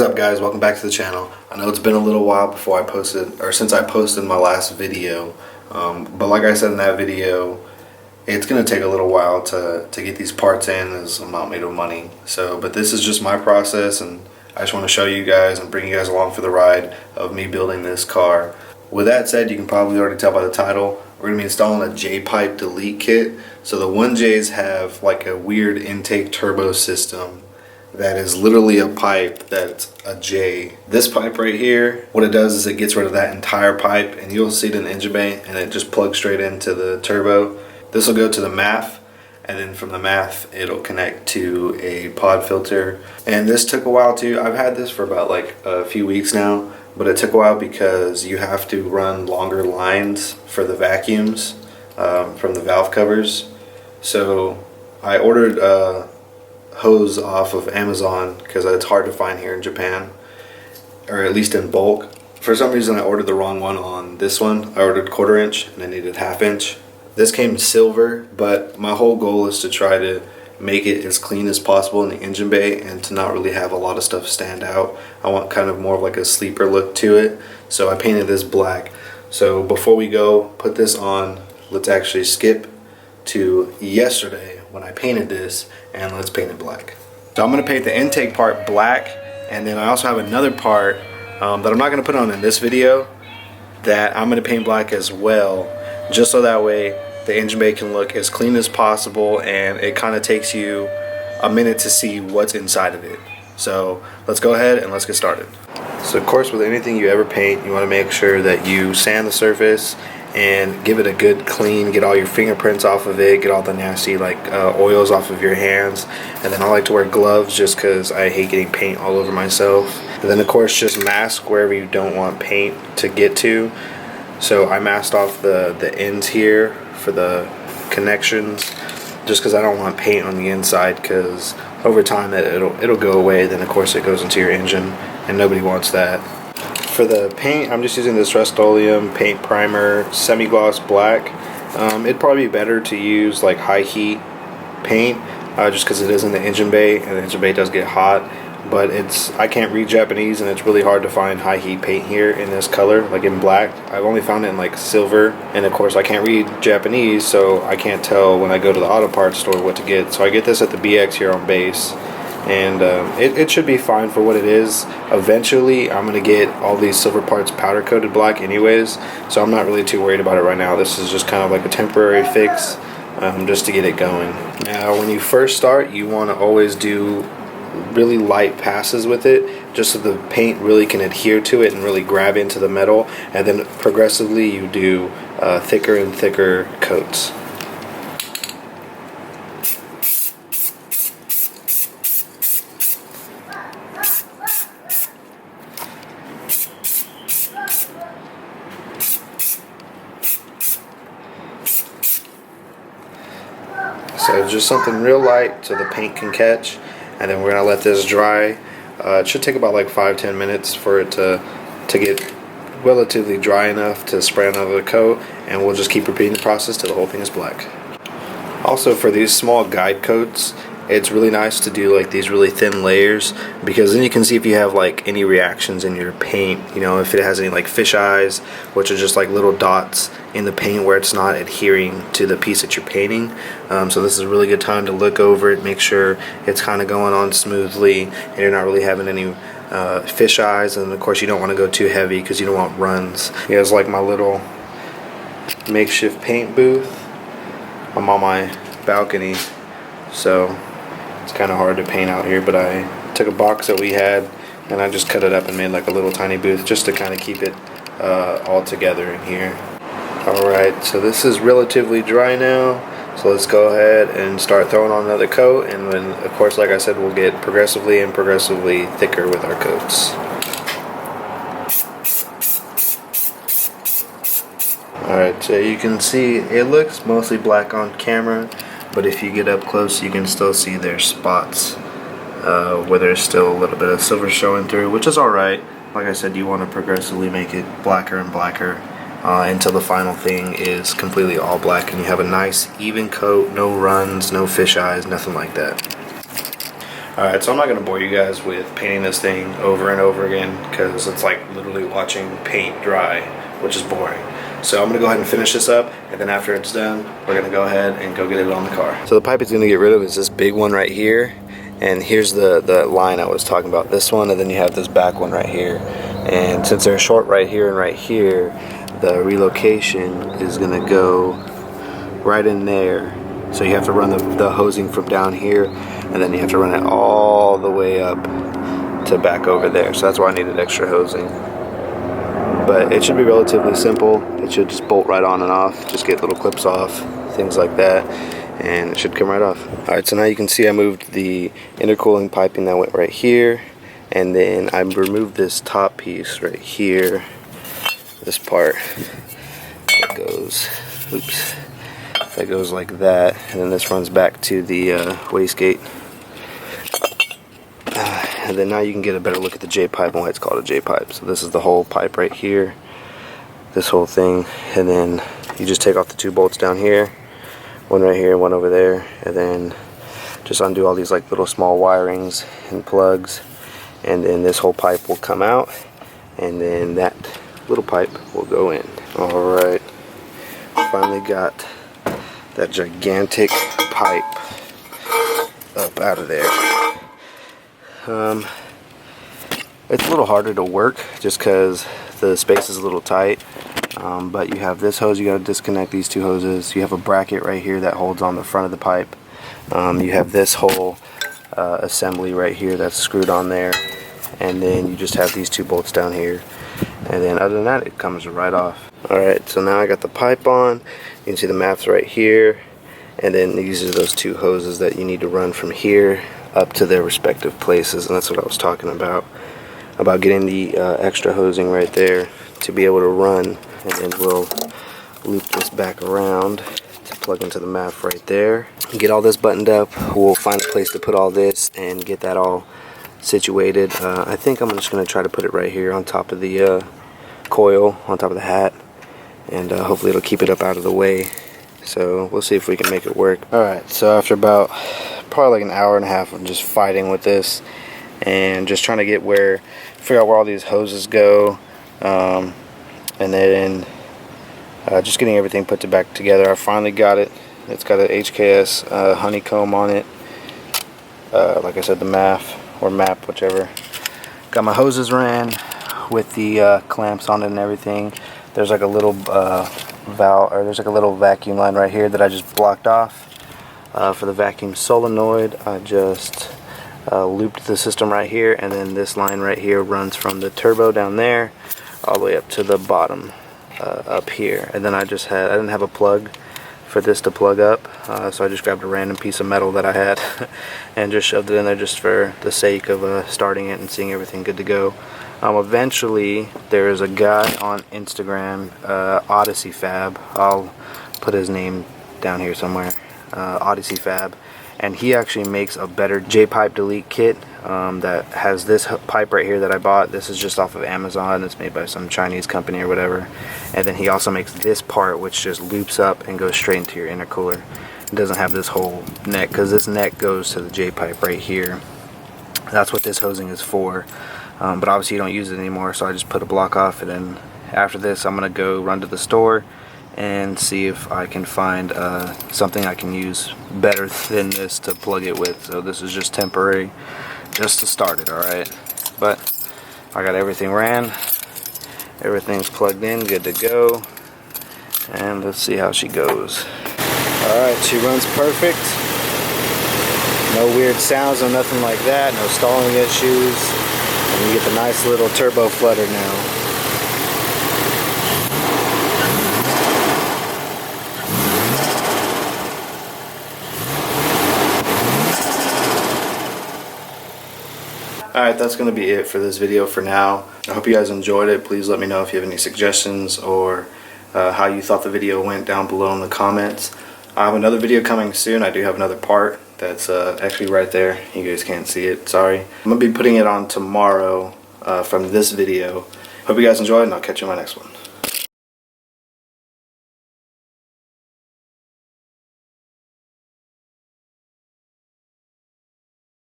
What's up, guys? Welcome back to the channel. I know it's been a little while before I posted, or since I posted my last video, but like I said in that video, it's gonna take a little while to get these parts in, as I'm not made of money. But this is just my process, and I just want to show you guys and bring you guys along for the ride of me building this car. With that said, you can probably already tell by the title, we're gonna be installing a J-pipe delete kit. So the 1Js have like a weird intake turbo system that is literally a pipe that's a J. This pipe right here, what it does is it gets rid of that entire pipe, and you'll see it in the engine bay, and it just plugs straight into the turbo. This will go to the MAF, and then from the MAF it'll connect to a pod filter. And this took a while too. I've had this for about like a few weeks now, but it took a while because you have to run longer lines for the vacuums from the valve covers. So I ordered hose off of Amazon because it's hard to find here in Japan, or at least in bulk. For some reason I ordered the wrong one on this one. I ordered 1/4 inch and I needed 1/2 inch. This came silver, but my whole goal is to try to make it as clean as possible in the engine bay and to not really have a lot of stuff stand out. I want kind of more of like a sleeper look to it, so I painted this black. So before we go put this on, let's actually skip to yesterday when I painted this, and let's paint it black. So I'm going to paint the intake part black, and then I also have another part that I'm not going to put on in this video that I'm going to paint black as well, just so that way the engine bay can look as clean as possible, and it kind of takes you a minute to see what's inside of it. So let's go ahead and let's get started. So of course, with anything you ever paint, you want to make sure that you sand the surface and give it a good clean, get all your fingerprints off of it, get all the nasty like oils off of your hands. And then I like to wear gloves just because I hate getting paint all over myself. And then of course just mask wherever you don't want paint to get to. So I masked off the ends here for the connections, just because I don't want paint on the inside, because over time it'll go away. Then of course it goes into your engine, and nobody wants that. For the paint, I'm just using this Rust-Oleum paint primer semi-gloss black. It'd probably be better to use like high heat paint, just because it is in the engine bay, and the engine bay does get hot. But I can't read Japanese, and it's really hard to find high heat paint here in this color, like in black. I've only found it in like silver, and of course I can't read Japanese, so I can't tell when I go to the auto parts store what to get. So I get this at the BX here on base, and it should be fine for what it is. Eventually I'm going to get all these silver parts powder coated black anyways, so I'm not really too worried about it right now. This is just kind of like a temporary fix, just to get it going. Now when you first start, you want to always do really light passes with it, just so the paint really can adhere to it and really grab into the metal, and then progressively you do thicker and thicker coats. So just something real light so the paint can catch, and then we're gonna let this dry. It should take about like 5-10 minutes for it to get relatively dry enough to spray another coat, and we'll just keep repeating the process till the whole thing is black. Also, for these small guide coats, it's really nice to do like these really thin layers, because then you can see if you have like any reactions in your paint, you know, if it has any like fish eyes, which are just like little dots in the paint where it's not adhering to the piece that you're painting. So this is a really good time to look over it, make sure it's kind of going on smoothly and you're not really having any fish eyes. And of course you don't want to go too heavy because you don't want runs. Here's like my little makeshift paint booth. I'm on my balcony, so it's kind of hard to paint out here, but I took a box that we had and I just cut it up and made like a little tiny booth just to kind of keep it all together in here. Alright, so this is relatively dry now, so let's go ahead and start throwing on another coat, and then of course like I said, we'll get progressively thicker with our coats. Alright, so you can see it looks mostly black on camera, but if you get up close you can still see there's spots where there's still a little bit of silver showing through, which is alright. Like I said, you want to progressively make it blacker and blacker until the final thing is completely all black and you have a nice even coat, no runs, no fish eyes, nothing like that. Alright, so I'm not going to bore you guys with painting this thing over and over again because it's like literally watching paint dry, which is boring. So I'm going to go ahead and finish this up, and then after it's done, we're going to go ahead and go get it on the car. So the pipe it's going to get rid of is this big one right here, and here's the line I was talking about, this one, and then you have this back one right here. And since they're short right here and right here, the relocation is going to go right in there. So you have to run the hosing from down here, and then you have to run it all the way up to back over there. So that's why I needed extra hosing. But it should be relatively simple. It should just bolt right on and off. Just get little clips off, things like that, and it should come right off. Alright, so now you can see I moved the intercooling piping that went right here, and then I removed this top piece right here, this part that goes, oops, that goes like that, and then this runs back to the wastegate. And then now you can get a better look at the J-pipe and why it's called a J-pipe. So this is the whole pipe right here, this whole thing, and then you just take off the 2 bolts down here, one right here, one over there, and then just undo all these like little small wirings and plugs, and then this whole pipe will come out, and then that little pipe will go in. Alright, finally got that gigantic pipe up out of there. It's a little harder to work just because the space is a little tight, but you have this hose, you got to disconnect these 2 hoses. You have a bracket right here that holds on the front of the pipe. You have this whole assembly right here that's screwed on there, and then you just have these 2 bolts down here, and then other than that it comes right off. Alright, so now I got the pipe on. You can see the maps right here, and then these are those 2 hoses that you need to run from here up to their respective places, and that's what I was talking about getting the extra hosing right there to be able to run, and then we'll loop this back around to plug into the MAF right there. Get all this buttoned up, we'll find a place to put all this and get that all situated. I think I'm just going to try to put it right here on top of the coil, on top of the hat, and hopefully it'll keep it up out of the way. So we'll see if we can make it work. Alright, so after about probably like an hour and a half of just fighting with this and just trying to figure out where all these hoses go, and then just getting everything put back together, I finally got it. It's got an HKS honeycomb on it, like I said, the MAF or MAP, whichever. Got my hoses ran with the clamps on it and everything. There's like a little valve, or there's like a little vacuum line right here that I just blocked off. For the vacuum solenoid, I just looped the system right here, and then this line right here runs from the turbo down there all the way up to the bottom up here. And then I didn't have a plug for this to plug up, so I just grabbed a random piece of metal that I had and just shoved it in there just for the sake of starting it and seeing everything good to go. Eventually, there is a guy on Instagram, Odyssey Fab. I'll put his name down here somewhere. Odyssey Fab, and he actually makes a better J-pipe delete kit that has this pipe right here that I bought. This is just off of Amazon. It's made by some Chinese company or whatever, and then he also makes this part which just loops up and goes straight into your intercooler. It doesn't have this whole neck, because this neck goes to the J-pipe right here. That's what this hosing is for, but obviously you don't use it anymore, so I just put a block off it. And after this I'm gonna go run to the store and see if I can find something I can use better than this to plug it with. So this is just temporary, just to start it, alright? But I got everything ran, everything's plugged in, good to go, and let's see how she goes. Alright, she runs perfect. No weird sounds, no nothing like that, no stalling issues, and you get the nice little turbo flutter now. Alright, that's going to be it for this video for now. I hope you guys enjoyed it. Please let me know if you have any suggestions or how you thought the video went down below in the comments. I have another video coming soon. I do have another part that's actually right there. You guys can't see it, sorry. I'm going to be putting it on tomorrow from this video. Hope you guys enjoyed, and I'll catch you in my next one.